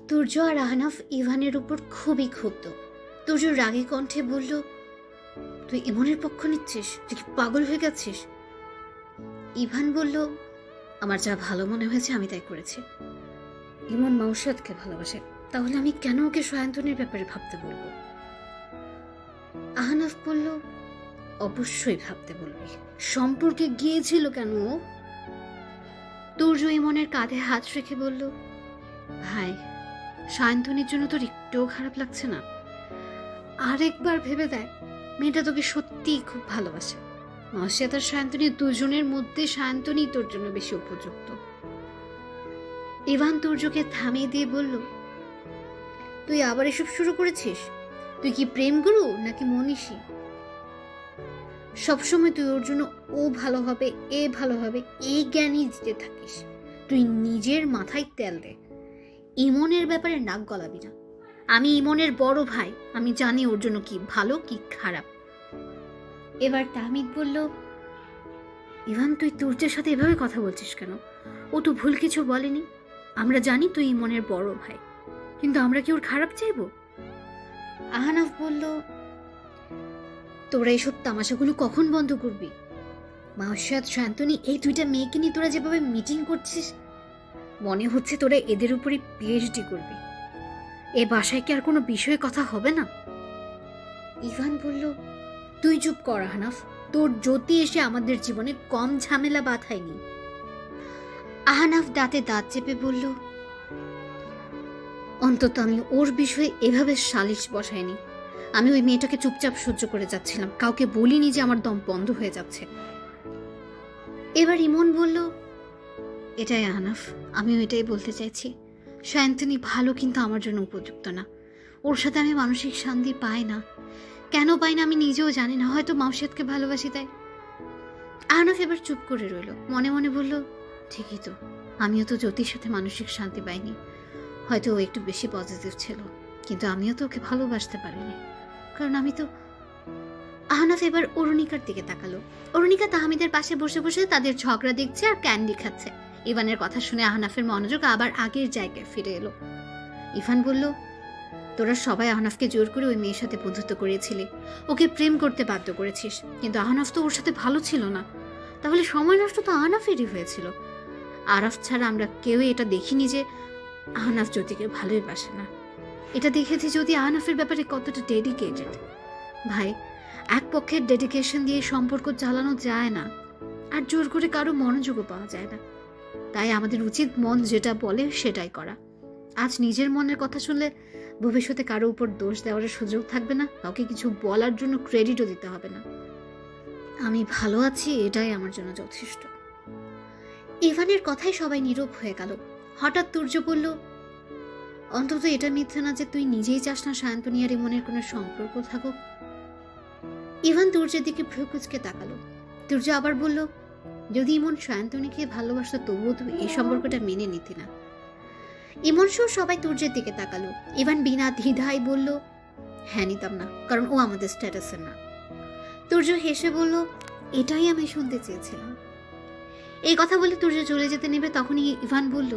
তুর্য আর আহনাফ ইভানের উপর খুবই ক্ষুব্ধ। তুর্য রাগী কণ্ঠে বলল, তুই ইমনের পক্ষ নিচ্ছিস? তুই কি পাগল হয়ে গেছিস? ইভান বলল, আমার যা ভালো মনে হয়েছে আমি তাই করেছি। ইমন মাউসাদকে ভালোবাসে, তাহলে আমি কেন ওকে সায়ন্তনের ব্যাপারে ভাবতে বলবো? আহনাফ বলল, অবশ্যই ভাবতে বলবি। সম্পর্কে গিয়েছিল কেন ও? তুর্য ইমনের কাঁধে হাত রেখে বলল, ভাই, সায়ন্তনীর জন্য তোর একটুও খারাপ লাগছে না? আরেকবার ভেবে দেখ, মেয়েটা তোকে সত্যিই খুব ভালোবাসে। মাসিয়া আর সায়ন্তনী দুজনের মধ্যে সায়ন্তনী তোর জন্য বেশি উপযুক্ত। ইভান তুর্যকে থামিয়ে দিয়ে বলল, তুই আবার এসব শুরু করেছিস? তুই কি প্রেম গুরু নাকি মনীষী? সবসময় তুই ওর জন্য ও ভালো হবে, এ ভালো হবে, এই জ্ঞানই দিতে থাকিস। তুই নিজের মাথায় তেল দে। ইমনের ব্যাপারে নাক গলাবি না। আমি ইমনের বড় ভাই, আমি জানি ওর জন্য কি ভালো কি খারাপ। এবার তাহমিদ বলল, ইভান, তুই তুর্যের সাথে এভাবে কথা বলছিস কেন? ও তো ভুল কিছু বলেনি। আমরা জানি তুই ইমনের বড় ভাই, কিন্তু আমরা কি ওর খারাপ চাইবো? আহনাফ বলল, তোরা এইসব তামাশাগুলো কখন বন্ধ করবি? মাহসাদ, শান্তনী, এই দুইটা মেয়েকে নিয়ে তোরা যেভাবে মিটিং করছিস, মনে হচ্ছে তোরা এদের উপরই পিএইচডি করবি। এ বাসায় কি আর কোনো বিষয়ে কথা হবে না? ইভান বলল, তুই চুপ কর আহনাফ, তোর জ্যোতি এসে আমাদের জীবনে কম ঝামেলা বাঁধায়নি। আহনাফ দাঁতে দাঁত চেপে বলল, অন্তত আমি ওর বিষয়ে এভাবে সালিশ বসাইনি। আমি ওই মেয়েটাকে চুপচাপ সহ্য করে যাচ্ছিলাম, কাউকে বলিনি যে আমার দম বন্ধ হয়ে যাচ্ছে। এবার ইমন বলল, এটাই আহনাফ, আমিও এটাই বলতে চাইছি। সায়ন্তনী ভালো, কিন্তু আমার জন্য উপযুক্ত না। ওর সাথে আমি মানসিক শান্তি পাই না। কেন পাই না আমি নিজেও জানি না, হয়তো মাউসাদকে ভালোবাসি তাই। আহনাফ এবার চুপ করে রইল, মনে মনে বলল, ঠিকই তো, আমিও তো জ্যোতির সাথে মানসিক শান্তি পাইনি। হয়তো ও একটু বেশি পজিটিভ ছিল, কিন্তু আমিও তো ওকে ভালোবাসতে পারিনি, কারণ আমি তো। আহনাফ এবার অরুণিকার দিকে তাকালো। অরুণিকা তাহমিদের পাশে বসে বসে তাদের ঝগড়া দেখছে আর ক্যান্ডি খাচ্ছে। ইভানের কথা শুনে আহনাফের মনোযোগ আবার আগের জায়গায় ফিরে এলো। ইভান বলল, তোরা সবাই আহনাফকে জোর করে ওই মেয়ের সাথে বন্ধুত্ব করিয়েছিলি, ওকে প্রেম করতে বাধ্য করেছিস, কিন্তু আহনাফ তো ওর সাথে ভালো ছিল না। তাহলে সময় নষ্ট তো আহনাফেরই হয়েছিল। আরাফ ছাড়া আমরা কেউই এটা দেখিনি যে আহনাফ জ্যোতিকে ভালোই বাসে না। এটা দেখেছি যদি আহনাফের ব্যাপারে কতটা ডেডিকেটেড। ভাই, এক পক্ষের ডেডিকেশন দিয়ে সম্পর্ক চালানো যায় না, আর জোর করে কারো মনোযোগও পাওয়া যায় না। তাই আমাদের উচিত মন যেটা বলে সেটাই করা। আজ নিজের মনের কথা শুনলে ভবিষ্যতে কারো উপর দোষ দেওয়ার সুযোগ থাকবে না, কাউকে কিছু বলার জন্য ক্রেডিটও দিতে হবে না। আমি ভালো আছি, এটাই আমার জন্য যথেষ্ট। ইভানের কথায় সবাই নীরব হয়ে গেল। হঠাৎ তুর্য বলল, অন্তত এটা মিথ্যা না যে তুই নিজেই চাস না সায়ন্তনী আর ইমনের কোনো সম্পর্ক থাকুক? ইভান তুর্যের দিকে ভ্রুকুচকে তাকালো। তুর্য আবার বলল, যদি ইমন সায়ন্তনীকে ভালোবাসতো তবুও তুই এই সম্পর্কটা মেনে নিতি না। ইমন সহ সবাই তুর্যের দিকে তাকালো। ইভান বিনা দ্বিধায় বলল, হ্যাঁ, নিতাম না, কারণ ও আমাদের স্ট্যাটাসের না। তুর্য হেসে বলল, এটাই আমি শুনতে চেয়েছিলাম। এই কথা বলে তুর্য চলে যেতে নেবে, তখনই ইভান বলল,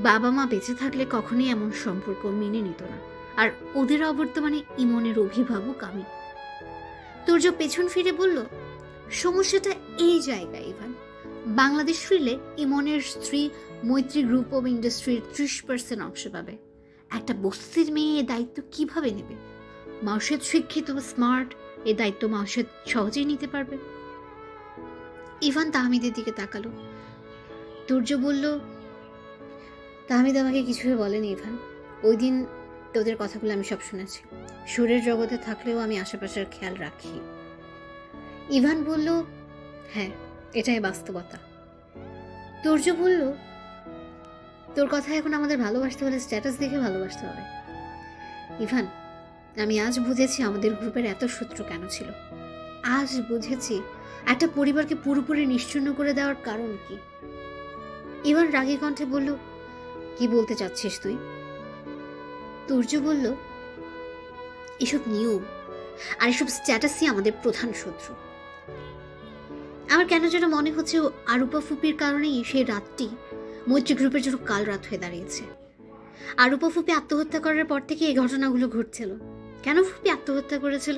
বাবা মা বেঁচে থাকলে কখনোই এমন সম্পর্ক মেনে নিত না, আর ওদের অবর্তমানে ইমনের অভিভাবক আমি। তুর্য পেছন ফিরে বলল, সমস্যাটা এই জায়গায় ইভান। বাংলাদেশ ফিরলে ইমনের স্ত্রী মৈত্রী গ্রুপ অব ইন্ডাস্ট্রির 30% অংশ পাবে। একটা বস্তির মেয়ে এ দায়িত্ব কিভাবে নেবে? মাউসাদ শিক্ষিত, স্মার্ট, এ দায়িত্ব মাউসাদ সহজেই নিতে পারবে। ইভান তাহমিদের দিকে তাকালো। তুর্য বলল, তাহমিদ আমাকে কিছুই বলেনি ইভান। ওই দিন তোদের কথাগুলো আমি সব শুনেছি। সুরের জগতে থাকলেও আমি আশেপাশের খেয়াল রাখি। ইভান বলল, হ্যাঁ, এটাই বাস্তবতা। তুর্য বলল, তোর কথা এখন আমাদের ভালোবাসতে হলে স্ট্যাটাস দেখে ভালোবাসতে হবে। ইভান, আমি আজ বুঝেছি আমাদের গ্রুপের এত শত্রু কেন ছিল। আজ বুঝেছি একটা পরিবারকে পুরোপুরি নিশ্চিহ্ন করে দেওয়ার কারণ কি। ইভান রাগী কণ্ঠে বলল, কি বলতে চাচ্ছিস তুই? তুর্য বলল, এসব নিয়ম আর এসব স্ট্যাটাসই আমাদের প্রধান শত্রু। আমার কেন যেন মনে হচ্ছে আরূপা ফুপির কারণেই সেই রাতটি মৈত্রী গ্রুপের জন্য কাল রাত হয়ে দাঁড়িয়েছে। আরূপা ফুপি আত্মহত্যা করার পর থেকে এই ঘটনাগুলো ঘটছিল। কেন ফুপি আত্মহত্যা করেছিল?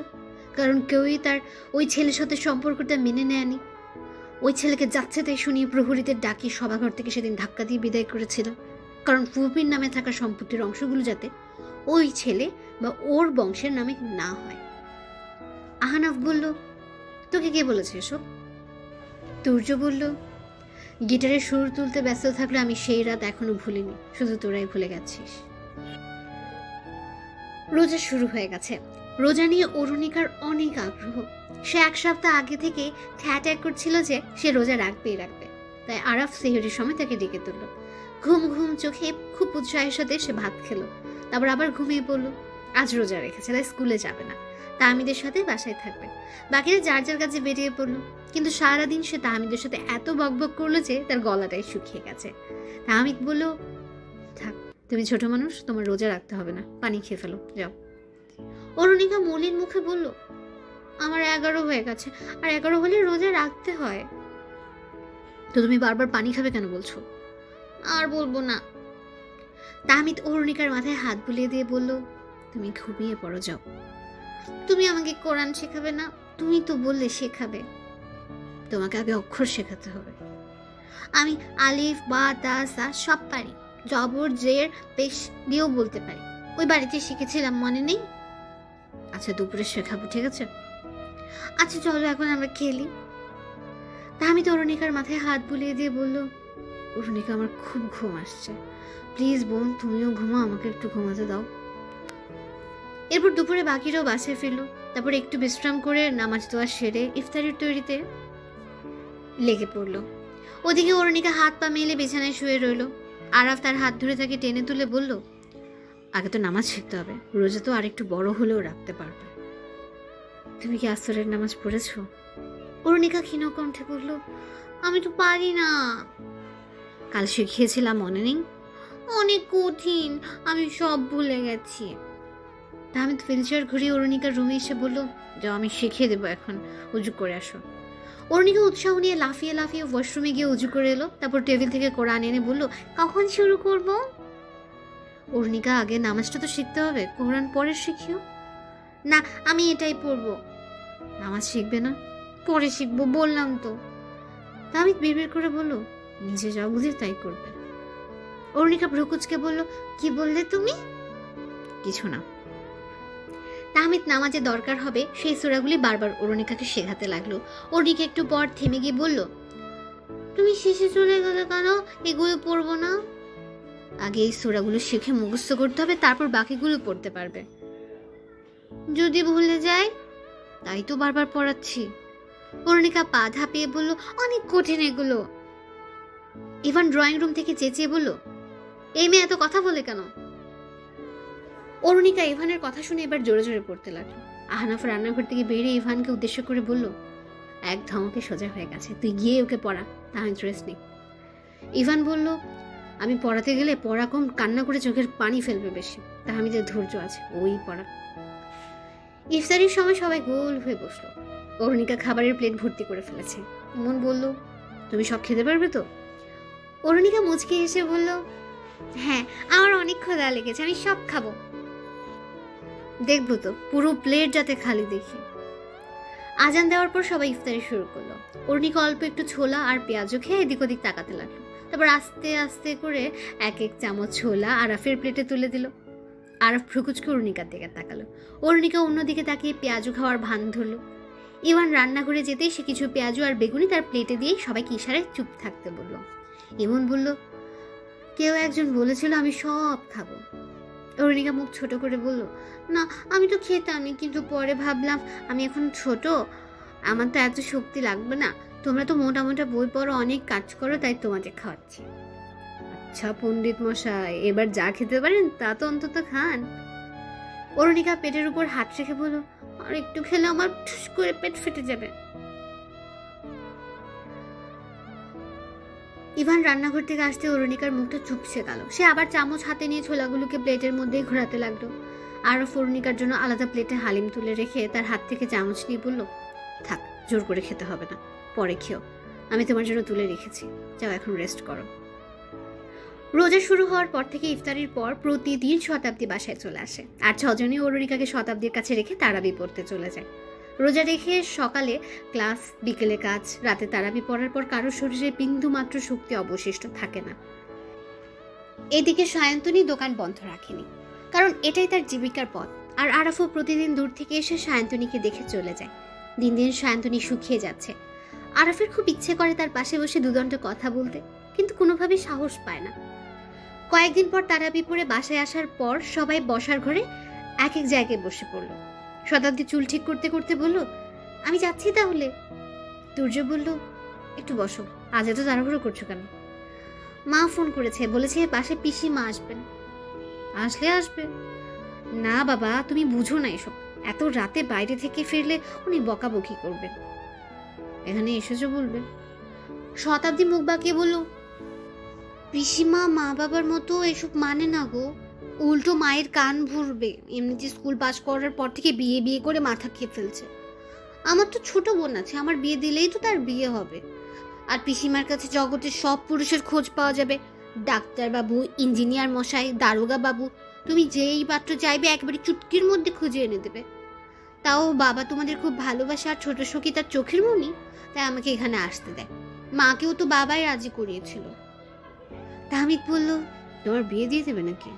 কারণ কেউই তার ওই ছেলের সাথে সম্পর্কটা মেনে নেয়নি। ওই ছেলেকে যাচ্ছে তাই শুনিয়ে প্রহরীদের ডাকি সভাঘর থেকে সেদিন ধাক্কা দিয়ে বিদায় করেছিল, কারণ ফুপির নামে থাকা সম্পত্তির অংশগুলো যাতে ওই ছেলে বা ওর বংশের নামে না হয়। আহনাফ বলল, তোকে কে বলেছে এসব? তুর্য বলল, গিটারের সুর তুলতে ব্যস্ত থাকলে আমি সেই রাত এখনো ভুলিনি, শুধু তোরাই ভুলে গেছিস। রোজা শুরু হয়ে গেছে। রোজা নিয়ে অরুণিকার অনেক আগ্রহ। সে 1 সপ্তাহ আগে থেকে ঠ্যাক করছিল যে সে রোজা রাখবেই রাখবে। তাই আরাফ সেহরির সময় তাকে ডেকে তুলল। ঘুম ঘুম চোখে খুব উৎসাহের সাথে সে ভাত খেলো, তারপর আবার ঘুমিয়ে পড়লো। আজ রোজা রেখেছে, তাই স্কুলে যাবে না, তাহমিদের সাথে বাসায় থাকবে। বাকিরা যার যার কাছে বেরিয়ে পড়লো। কিন্তু সারাদিন সে তাহমিদের সাথে এত বকবক করলো যে তার গলাটাই শুকিয়ে গেছে। তাহমিদ বলল, থাক, তুমি ছোট মানুষ, তোমার রোজা রাখতে হবে না, পানি খেয়ে ফেলো, যাও। অরুণিকা মলিন মুখে বলল, আমার 11 হয়ে গেছে, আর 11 হলে রোজা রাখতে হয়। তো তুমি বারবার পানি খাবে কেন বলছো? আর বলবো না। তাহমিদ অরুণিকার মাথায় হাত বুলিয়ে দিয়ে বলল, তুমি ঘুমিয়ে পড়ো, যাও। তুমি আমাকে কোরআন শেখাবে না? তুমি তো বললে শেখাবে। তোমাকে আগে অক্ষর শেখাতে হবে। আমি আলিফ বা তা সা সব পারি, জবর জের পেশ দিয়েও বলতে পারি। ওই বাড়িতে শিখেছিলাম, মনে নেই? আচ্ছা, দুপুরে শেখাবো, ঠিক আছে? আচ্ছা চলো এখন আমরা খেলি। তাহমিদ অরুণিকার মাথায় হাত বুলিয়ে দিয়ে বলল, অরুণিকা, আমার খুব ঘুম আসছে, প্লিজ বোন তুমিও ঘুমা, আমাকে একটু ঘুমাতে দাও। এরপর দুপুরে বাকিরাও বাসায় ফিরলো। তারপর একটু বিশ্রাম করে নামাজ দোয়া সেরে ইফতারির তৈরিতে লেগে পড়লো। ওদিকে অরুণিকা হাত পা মেলে বিছানায় শুয়ে রইল। আরাফ তার হাত ধরে তাকে টেনে তুলে বলল, আগে তো নামাজ শিখতে হবে, রোজা তো আর একটু বড় হলেও রাখতে পারবে। তুমি কি আসরের নামাজ পড়েছো? অরুণিকা ক্ষীণ কণ্ঠে বলল, আমি তো পারি না। কাল শিখিয়েছিলাম, মনে নেই? অনেক কঠিন, আমি সব ভুলে গেছি। তাহমিদ হুইলচেয়ার ঘুরিয়ে অরুণিকার রুমে এসে বলল, যাও, আমি শিখিয়ে দেবো, এখন উজু করে আসো। অরুণিকা উৎসাহ নিয়ে লাফিয়ে লাফিয়ে ওয়াশরুমে গিয়ে উজু করে এলো। তারপর টেবিল থেকে কোরআন এনে বলল, কখন শুরু করব? অরুণিকা, আগে নামাজটা তো শিখতে হবে, কোরআন পরে শিখিও। না, আমি এটাই পড়বো। নামাজ শিখবে না? পরে শিখবো বললাম তো। তাহমিদ বিড়বিড় করে বলল, নিজে যা বুঝে তাই করবে। অরুণিকা ভ্রুকুচকে বলল, কি বললে তুমি? কিছু না। তাহমিদ নামাজে দরকার হবে সেই সূরাগুলি বারবার অরুণিকাকে শেখাতে লাগলো। অরুণিকা একটু পর থেমে গিয়ে বলল, তুমি শেষে চলে গেলে কেন? এগুলো পড়বো না? আগে এই সূরাগুলো শিখে মুখস্থ করতে হবে, তারপর বাকিগুলো পড়তে পারবে। যদি ভুলে যায়? তাই তো বারবার পড়াচ্ছি। অরুণিকা পা ধাপিয়ে বলল, অনেক কঠিন এগুলো। ইভান ড্রয়িং রুম থেকে চেঁচিয়ে বলল, এই মেয়ে এত কথা বলে কেন? অরুণিকা ইভানের কথা শুনে এবার জোরে জোরে পড়তে লাগলো। আহনাফ রান্নাঘর থেকে বেরিয়ে ইভানকে উদ্দেশ্য করে বলল, এক ধমকে সোজা হয়ে গেছে, তুই গিয়ে ওকে পড়া, তাহমিদ রেস্ট নেই। ইভান বলল, আমি পড়াতে গেলে পড়া কম, কান্না করে চোখের পানি ফেলবে বেশি, তাহমিদের ধৈর্য আছে, ওই পড়া। ইফতারির সময় সবাই গোল হয়ে বসলো। অরুণিকা খাবারের প্লেট ভর্তি করে ফেলেছে। ইমন বলল, তুমি সব খেতে পারবে তো? অরুণিকা মুচকি এসে বলল, হ্যাঁ, আমার অনেক ক্ষুধা লেগেছে, আমি সব খাবো। দেখবো তো, পুরো প্লেট যাতে খালি দেখি। আজান দেওয়ার পর সবাই ইফতারি শুরু করলো। অরুণিকা অল্প একটু ছোলা আর পেঁয়াজও খেয়ে এদিক ওদিক তাকাতে লাগলো। তারপর আস্তে আস্তে করে এক এক চামচ ছোলা আরাফের প্লেটে তুলে দিল। আরাফ ভ্রুকুচকে অরুণিকার দিকে তাকালো। অরুণিকা অন্যদিকে তাকিয়ে পেঁয়াজু খাওয়ার ভান ধরলো। ইভান রান্নাঘরে যেতেই সে কিছু পেঁয়াজু আর বেগুনি তার প্লেটে দিয়ে সবাইকে ইশারায় চুপ থাকতে বলল। ইমন বলল, কেউ একজন বলেছিল আমি সব খাবো। অরুণিকা মুখ ছোট করে বলল, না, আমি তো খেতামই, কিন্তু পরে ভাবলাম আমি এখন ছোট, আমার তো এত শক্তি লাগবে না, তোমরা তো মোটা মোটা বই পড়ো, অনেক কাজ করো, তাই তোমাদের খাওয়াচ্ছি। আচ্ছা পণ্ডিত মশাই, এবার যা খেতে পারেন তা তো অন্তত খান। অরুণিকা পেটের উপর হাত রেখে বলল, আর একটু খেলে আমার ঠুস করে পেট ফেটে যাবে। ইভান রান্নাঘর থেকে আসতে অরুণিকার মুখটা চুপসে গেল। সে আবার চামচ হাতে নিয়ে ছোলাগুলোকে প্লেটের মধ্যেই ঘোরাতে লাগলো। আরও অরুণিকার জন্য আলাদা প্লেটে হালিম তুলে রেখে তার হাত থেকে চামচ নিয়ে বলল, থাক, জোর করে খেতে হবে না, পরে খেও, আমি তোমার জন্য তুলে রেখেছি, যাও এখন রেস্ট করো। রোজা শুরু হওয়ার পর থেকে ইফতারির পর প্রতিদিন শতাব্দী বাসায় চলে আসে, আর ছজনই অরুণিকাকে শতাব্দীর কাছে রেখে তারাবি পড়তে চলে যায়। রোজা রেখে সকালে ক্লাস, বিকেলে কাজ, রাতে তারাবি পড়ার পর কারোর শরীরে বিন্দু মাত্র শক্তি অবশিষ্ট থাকে না। এদিকে সায়ন্তনী দোকান বন্ধ রাখেনি, কারণ এটাই তার জীবিকার পথ। আর আরাফও প্রতিদিন দূর থেকে এসে সায়ন্তনীকে দেখে চলে যায়। দিন দিন সায়ন্তনী শুকিয়ে যাচ্ছে। আরাফের খুব ইচ্ছে করে তার পাশে বসে দুদণ্ড কথা বলতে, কিন্তু কোনোভাবেই সাহস পায় না। কয়েকদিন পর তারাবি পড়ে বাসায় আসার পর সবাই বসার ঘরে এক এক জায়গায় বসে পড়ল। শতাব্দী চুল ঠিক করতে করতে বলল, আমি যাচ্ছি তাহলে। দুর্য বলল, একটু বসো, আজ এত তাড়াহুড়ো করছো কেন? মা ফোন করেছে, বলেছে পাশে পিসি মা আসবেন। আসলে আসবে। না বাবা, তুমি বুঝো না এসব। এত রাতে বাইরে থেকে ফিরলে উনি বকাবকি করবেন। এখানে এসেছো বলবে। শতাব্দী মুখ বাঁকিয়ে বলল, পিসিমা মা বাবার মতো এসব মানে না গো, উল্টো মায়ের কান ভরবে। এমনিতে স্কুল পাস করার পর থেকে বিয়ে বিয়ে করে মাথা খেয়ে ফেলছে। আমার তো ছোট বোন আছে, আমার বিয়ে দিলেই তো তার বিয়ে হবে। আর পিসিমার কাছে জগতের সব পুরুষের খোঁজ পাওয়া যাবে, ডাক্তার বাবু, ইঞ্জিনিয়ার মশাই, দারোগা বাবু, তুমি যেই পাত্র চাইবে একেবারে চুটকির মধ্যে খুঁজে এনে দেবে। তাও বাবা তোমাদের খুব ভালোবাসে, আর ছোট সখী তার চোখের মনি, তাই আমাকে এখানে আসতে দেয়। মাকেও তো বাবাই রাজি করিয়েছিল। তাহমিদ বলল, তোমার বিয়ে দিয়ে দেবে নাকি?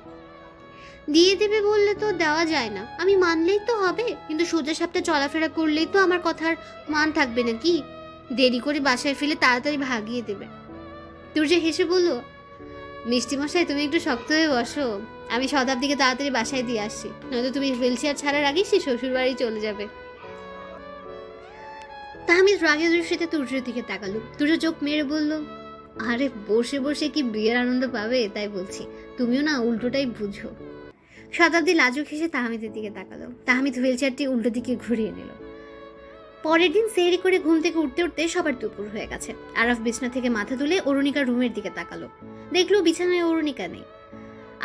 দিয়ে দেবে বললে তো দেওয়া যায় না, আমি মানলেই তো হবে, কিন্তু সোজা সাপটা চলাফেরা করলেই তো আমার কথার মান থাকবে নাকি? দেরি করে বাসায় ফেলে তাড়াতাড়ি ভাগিয়ে দেবে। তুর্য হেসে বলল, মিষ্টি মশাই তুমি একটু শক্ত হয়ে বসো, আমি শতাব্দীকে তাড়াতাড়ি বাসায় দিয়ে আসছি, নয়তো তুমি হুইল চেয়ার ছাড়ার আগেই সে শ্বশুর বাড়ি চলে যাবে। তাহমিদ রাগের দৃষ্টিতে তুর্যের দিকে তাকালো। তুর্য চোখ মেরে বলল, আরে বসে বসে কি বিয়ের আনন্দ পাবে, তাই বলছি, তুমিও না উল্টোটাই বুঝো। শতাব্দী লাজুক হেসে তাহমিদের দিকে তাকালো। তাহমিদ হুইল চেয়ারটি উল্টো দিকে ঘুরিয়ে নিল। পরের দিন সেহরি করে ঘুম থেকে উঠতে উঠতে সবার দুপুর হয়ে গেছে। আরাফ বিছানা থেকে মাথা তুলে অরুণিকার রুমের দিকে তাকালো। দেখলো বিছানায় অরুণিকা নেই।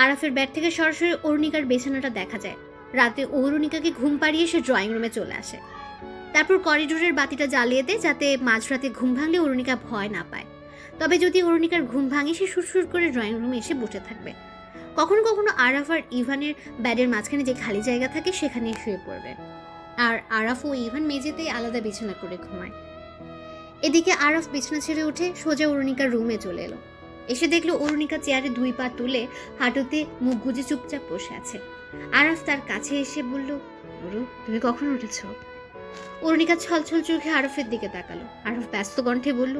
আরাফের ব্যাগ থেকে সরাসরি অরুণিকার বিছানাটা দেখা যায়। রাতে অরুণিকাকে ঘুম পাড়িয়ে সে ড্রয়িং রুমে চলে আসে। তারপর করিডোরের বাতিটা জ্বালিয়ে দেয়, যাতে মাঝরাতে ঘুম ভাঙলে অরুণিকা ভয় না পায়। তবে যদি অরুণিকার ঘুম ভাঙে, সে সুরসুর করে ড্রয়িং রুমে এসে বসে থাকবে। কখনো কখনো আরাফ আর ইভানের ব্যাডের মাঝখানে যে খালি জায়গা থাকে সেখানে শুয়ে পড়বে। আর আরাফ ও ইভান মেঝেতে আলাদা বিছানা করে ঘুমায়। এদিকে আরাফ বিছানা ছেড়ে উঠে সোজা অরুণিকার রুমে চলে এলো। এসে দেখলো অরুণিকা চেয়ারে 2 পা তুলে হাঁটুতে মুখ গুজে চুপচাপ বসে আছে। আরাফ তার কাছে এসে বলল, অরু, তুমি কখন উঠেছো? অরুণিকা ছলছল চোখে আরাফের দিকে তাকালো। আরাফ ব্যস্ত কণ্ঠে বলল,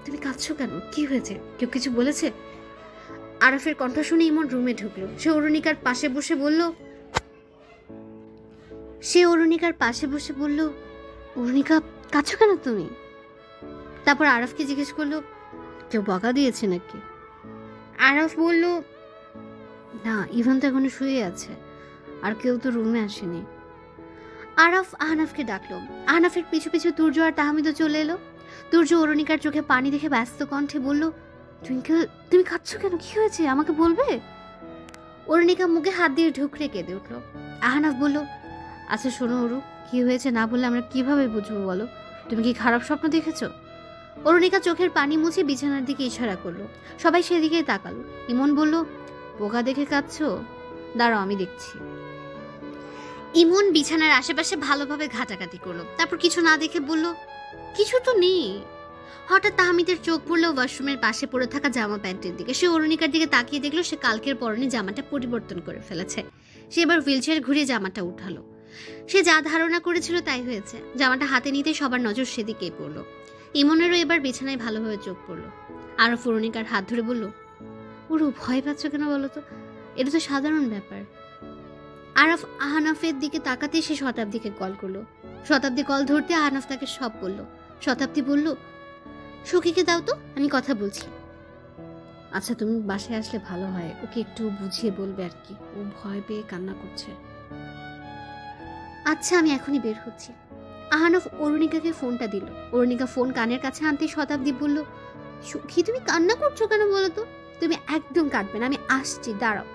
তুমি কাঁদছো কেন? কি হয়েছে? কেউ কিছু বলেছে? আরাফের কণ্ঠ শুনে ইমন রুমে ঢুকলো। সে অরুণিকার পাশে বসে বলল, অরুণিকা, কাঁদছো কেন তুমি? তারপর আরাফকে জিজ্ঞেস করলো, কেউ বকা দিয়েছে নাকি? আরাফ বলল, না, ইভান তো এখনো শুয়ে আছে, আর কেউ তো রুমে আসেনি। আরাফ আহনাফকে ডাকলো। আহনাফের পিছু পিছু তুর্য আর তাহমিদও চলে এলো। তুর্য অরুণিকার চোখে পানি দেখে ব্যস্ত কণ্ঠে বলল, টুইঙ্কেল, তুমি কাঁদছো কেন? কি হয়েছে, আমাকে বলবে? অরুণিকা মুখে হাত দিয়ে ঢুকরে কেঁদে উঠলো। আহনাফ বলল, আচ্ছা শোনো অরু, কি হয়েছে না বললে আমরা কিভাবে বুঝবো বলো? তুমি কি খারাপ স্বপ্ন দেখেছো? অরুণিকা চোখের পানি মুছে বিছানার দিকে ইশারা করলো। সবাই সেদিকেই তাকালো। ইমন বলল, পোকা দেখে কাঁদছো? দাঁড়াও, আমি দেখছি। ইমন বিছানার আশেপাশে ভালোভাবে ঘাটাঘাটি করলো। তারপর কিছু না দেখে বলল, কিছু তো নেই। হঠাৎ তাহমিদের চোখ পড়লো ওয়াশরুমের পাশে পড়ে থাকা জামা প্যান্টের দিকে। সে অরুণিকার দিকে তাকিয়ে দেখলো সে কালকের পরনে জামাটা পরিবর্তন করে ফেলেছে। সে এবার হুইলচেয়ার ঘুরিয়ে জামাটা উঠালো। সে যা ধারণা করেছিল তাই হয়েছে। জামাটা হাতে নিতে সবার নজর সেদিকেই পড়লো। ইমনেরও এবার বিছানায় ভালোভাবে চোখ পড়লো। আরফ অরুণিকার হাত ধরে বলল, ওরু, ভয় পাচ্ছ কেন বলো তো? এটা তো সাধারণ ব্যাপার। আরাফ আহনাফের দিকে তাকাতে সে শতাব্দীকে কল করলো। শতাব্দী কল ধরতে আহনাফ তাকে সব বলল। শতাব্দী বলল, সখীকে দাও তো, আমি কথা বলছি। আচ্ছা, তুমি বাসায় আসলে ভালো হয়, ওকে একটু বুঝিয়ে বলবে আর কি, ও ভয় পেয়ে কান্না করছে। আচ্ছা, আমি এখনই বের হচ্ছি। আহনাফ অরুণিকাকে ফোনটা দিল। অরুণিকা ফোন কানের কাছে আনতে শতাব্দী বলল, সখী, তুমি কান্না করছো কেন বলো তো? তুমি একদম কাঁদবে না, আমি আসছি, দাঁড়াও।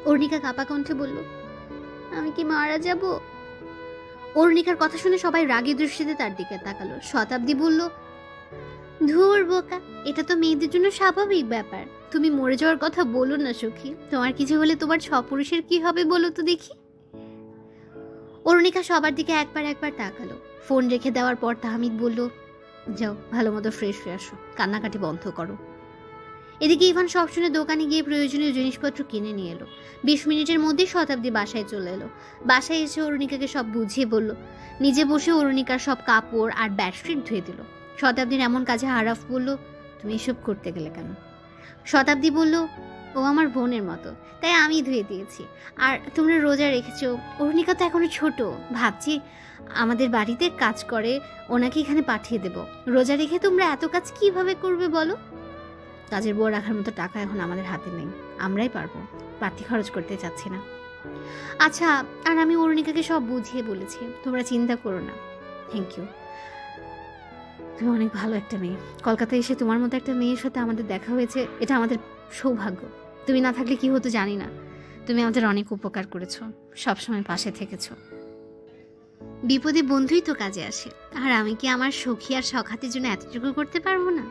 অরুণিকা কাঁপা কণ্ঠে বলল, আমি কি মারা যাব? অরুণিকার কথা শুনে সবাই রাগী দৃষ্টিতে তার দিকে তাকালো। শতাব্দী বলল, ধুর বোকা, এটা তো মেয়েদের জন্য স্বাভাবিক ব্যাপার, তুমি মরে যাওয়ার কথা বলো না সখী, তোমার কিছু হলে তোমার স্বপুরুষের কি হবে বলো তো দেখি। অরুণিকা সবার দিকে একবার একবার তাকালো। ফোন রেখে দেওয়ার পর তাহমিদ বলল, যাও ভালো মতো ফ্রেশ হয়ে আসো, কান্নাকাটি বন্ধ করো। এদিকে ইভান সব শুনে দোকানে গিয়ে প্রয়োজনীয় জিনিসপত্র কিনে নিয়ে এলো। 20 মিনিটের মধ্যেই শতাব্দী বাসায় চলে এলো। বাসায় এসে অরুণিকাকে সব বুঝিয়ে বলল। নিজে বসে অরুণিকার সব কাপড় আর বেডশিট ধুয়ে দিল। শতাব্দীর এমন কাজে আরাফ বলল, তুমি এসব করতে গেলে কেন? শতাব্দী বলল, ও আমার বোনের মতো, তাই আমি ধুয়ে দিয়েছি। আর তোমরা রোজা রেখেছো, অরুণিকা তো এখনো ছোট, ভাবছি আমাদের বাড়িতে কাজ করে, ওনাকে এখানে পাঠিয়ে দেব। রোজা রেখে তোমরা এত কাজ কিভাবে করবে বলো? কাজের বউ রাখার মতো টাকা এখন আমাদের হাতে নেই, আমরাই পারবো, বাড়তি খরচ করতে চাচ্ছি না। আচ্ছা, আর আমি অরুণিকাকে সব বুঝিয়ে বলেছি, তোমরা চিন্তা করো না। থ্যাংক ইউ, তুমি অনেক ভালো একটা মেয়ে। কলকাতায় এসে তোমার মতো একটা মেয়ের সাথে আমাদের দেখা হয়েছে, এটা আমাদের সৌভাগ্য। তুমি না থাকলে কি হতো জানি না। তুমি আমাদের অনেক উপকার করেছো, সবসময় পাশে থেকেছো। বিপদে বন্ধুই তো কাজে আসে, আর আমি কি আমার সখী আর সখাতির জন্য এতটুকু করতে পারবো না?